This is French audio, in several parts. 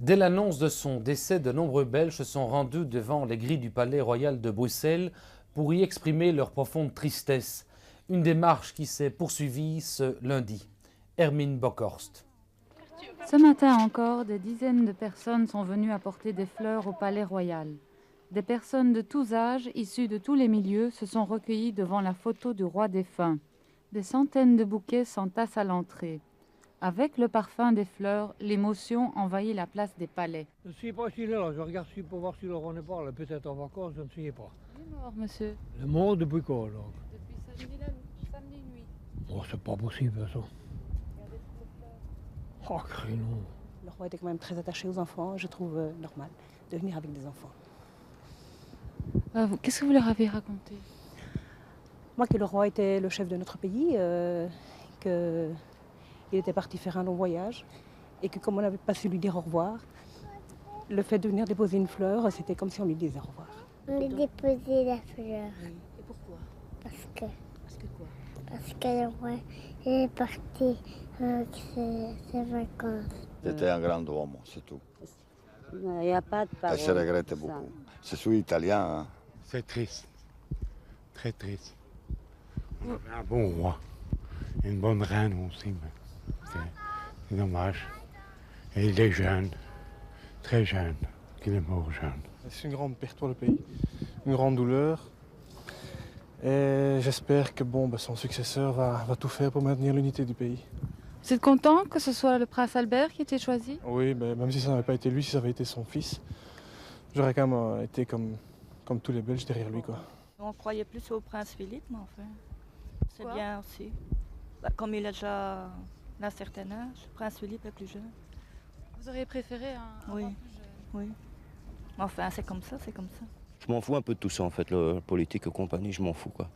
Dès l'annonce de son décès, de nombreux Belges se sont rendus devant les grilles du Palais royal de Bruxelles pour y exprimer leur profonde tristesse. Une démarche qui s'est poursuivie ce lundi. Hermine Bockhorst. Ce matin encore, des dizaines de personnes sont venues apporter des fleurs au Palais royal. Des personnes de tous âges, issues de tous les milieux, se sont recueillies devant la photo du roi défunt. Des centaines de bouquets s'entassent à l'entrée. Avec le parfum des fleurs, l'émotion envahit la place des palais. Je ne sais pas s'il est là, je regarde pour voir si le roi n'est pas là, peut-être en vacances, je ne sais pas. Il est mort, monsieur. Le mort depuis quand, alors? Depuis samedi nuit. Oh, c'est pas possible, ça. Oh, créneau. Le roi était quand même très attaché aux enfants, je trouve normal de venir avec des enfants. Qu'est-ce que vous leur avez raconté? Moi, que le roi était le chef de notre pays, qu'il était parti faire un long voyage et que comme on n'avait pas su lui dire au revoir, le fait de venir déposer une fleur, c'était comme si on lui disait au revoir. On lui déposait la fleur. Oui. Et pourquoi? Parce que quoi? Parce que le roi est parti avec ses vacances. C'était un grand homme, c'est tout. Il n'y a pas de parole. Elle se regrette beaucoup. Je suis italien. Hein. C'est triste, très triste. On avait un bon roi, une bonne reine aussi, mais c'est dommage. Et il est jeune, très jeune, qu'il est mort jeune. C'est une grande perte pour le pays, une grande douleur. Et j'espère que son successeur va tout faire pour maintenir l'unité du pays. Vous êtes content que ce soit le prince Albert qui ait été choisi? Oui, même si ça n'avait pas été lui, si ça avait été son fils, j'aurais quand même été comme tous les Belges derrière lui, quoi. On croyait plus au prince Philippe, mais enfin, c'est bien aussi. Comme il a déjà un certain âge, le prince Philippe est plus jeune. Vous auriez préféré un Oui, roi plus jeune? oui. Enfin, c'est comme ça, c'est comme ça. Je m'en fous un peu de tout ça, en fait, la politique et compagnie, je m'en fous, quoi.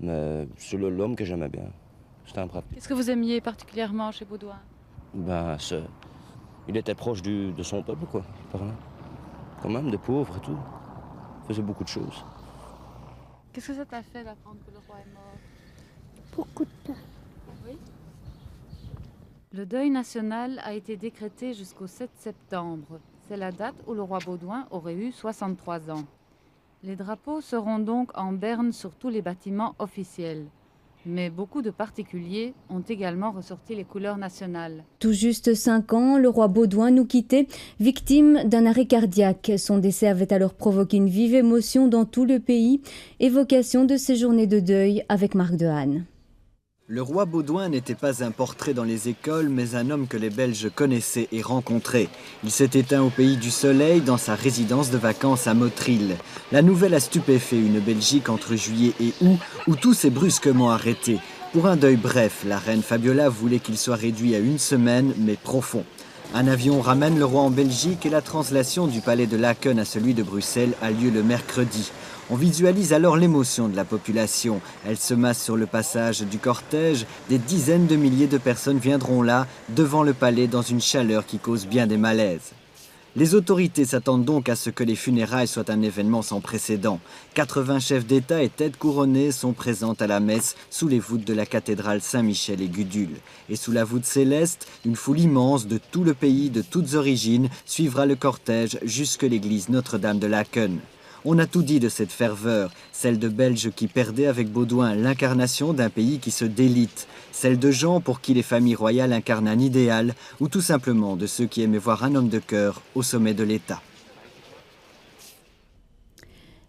Mais c'est l'homme que j'aimais bien. C'était un brave. Qu'est-ce que vous aimiez particulièrement chez Baudouin? Il était proche de son peuple, quoi, par là. Quand même, des pauvres et tout. Il faisait beaucoup de choses. Qu'est-ce que ça t'a fait d'apprendre que le roi est mort? Beaucoup de temps. Oui. Le deuil national a été décrété jusqu'au 7 septembre. C'est la date où le roi Baudouin aurait eu 63 ans. Les drapeaux seront donc en berne sur tous les bâtiments officiels. Mais beaucoup de particuliers ont également ressorti les couleurs nationales. Tout juste 5 ans, le roi Baudouin nous quittait, victime d'un arrêt cardiaque. Son décès avait alors provoqué une vive émotion dans tout le pays. Évocation de ces journées de deuil avec Marc Dehaene. Le roi Baudouin n'était pas un portrait dans les écoles, mais un homme que les Belges connaissaient et rencontraient. Il s'est éteint au pays du soleil, dans sa résidence de vacances à Motril. La nouvelle a stupéfait une Belgique entre juillet et août, où tout s'est brusquement arrêté. Pour un deuil bref, la reine Fabiola voulait qu'il soit réduit à 1 semaine, mais profond. Un avion ramène le roi en Belgique et la translation du palais de Laken à celui de Bruxelles a lieu le mercredi. On visualise alors l'émotion de la population. Elle se masse sur le passage du cortège. Des dizaines de milliers de personnes viendront là, devant le palais, dans une chaleur qui cause bien des malaises. Les autorités s'attendent donc à ce que les funérailles soient un événement sans précédent. 80 chefs d'État et têtes couronnées sont présentes à la messe sous les voûtes de la cathédrale Saint-Michel et Gudule. Et sous la voûte céleste, une foule immense de tout le pays, de toutes origines, suivra le cortège jusque l'église Notre-Dame de Laken. On a tout dit de cette ferveur, celle de Belges qui perdaient avec Baudouin l'incarnation d'un pays qui se délite, celle de gens pour qui les familles royales incarnent un idéal, ou tout simplement de ceux qui aimaient voir un homme de cœur au sommet de l'État.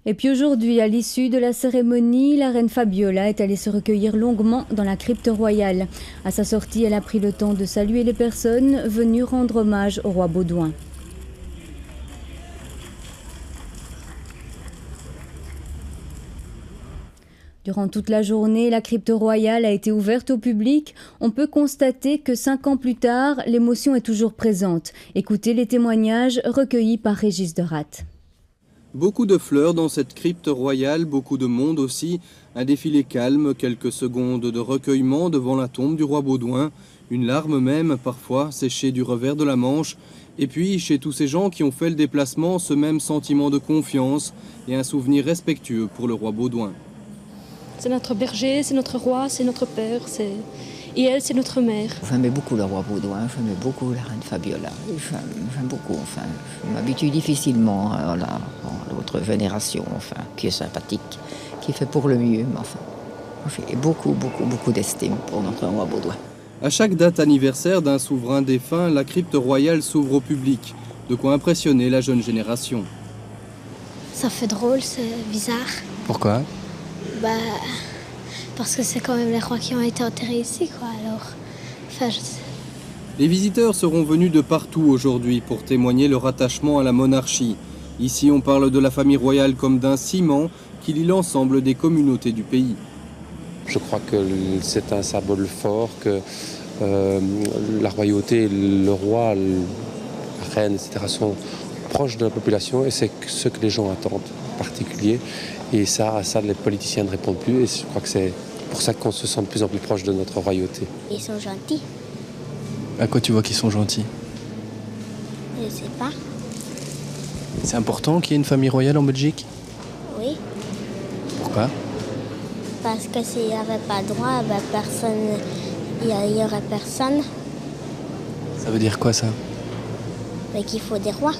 Et puis aujourd'hui, à l'issue de la cérémonie, la reine Fabiola est allée se recueillir longuement dans la crypte royale. À sa sortie, elle a pris le temps de saluer les personnes venues rendre hommage au roi Baudouin. Durant toute la journée, la crypte royale a été ouverte au public. On peut constater que 5 ans plus tard, l'émotion est toujours présente. Écoutez les témoignages recueillis par Régis Deratte. Beaucoup de fleurs dans cette crypte royale, beaucoup de monde aussi. Un défilé calme, quelques secondes de recueillement devant la tombe du roi Baudouin. Une larme même, parfois, séchée du revers de la manche. Et puis, chez tous ces gens qui ont fait le déplacement, ce même sentiment de confiance et un souvenir respectueux pour le roi Baudouin. C'est notre berger, c'est notre roi, c'est notre père. et elle, c'est notre mère. J'aimais beaucoup le roi Baudouin, j'aimais beaucoup la reine Fabiola. J'aime beaucoup, enfin, je m'habitue difficilement à l'autre génération, enfin, qui est sympathique, qui fait pour le mieux, mais enfin, j'ai beaucoup d'estime pour notre roi Baudouin. À chaque date anniversaire d'un souverain défunt, la crypte royale s'ouvre au public, de quoi impressionner la jeune génération. Ça fait drôle, c'est bizarre. Pourquoi? Parce que c'est quand même les rois qui ont été enterrés ici, quoi. Alors, enfin, je sais. Les visiteurs seront venus de partout aujourd'hui pour témoigner leur attachement à la monarchie. Ici, on parle de la famille royale comme d'un ciment qui lie l'ensemble des communautés du pays. Je crois que c'est un symbole fort, que la royauté, le roi, la reine, etc. sont proches de la population et c'est ce que les gens attendent en particulier. Et ça, les politiciens ne répondent plus et je crois que c'est pour ça qu'on se sent de plus en plus proche de notre royauté. Ils sont gentils. À quoi tu vois qu'ils sont gentils? Je sais pas. C'est important qu'il y ait une famille royale en Belgique? Oui. Pourquoi? Parce que s'il n'y avait pas de droit, personne, il n'y aurait personne. Ça veut dire quoi ça? Mais qu'il faut des rois.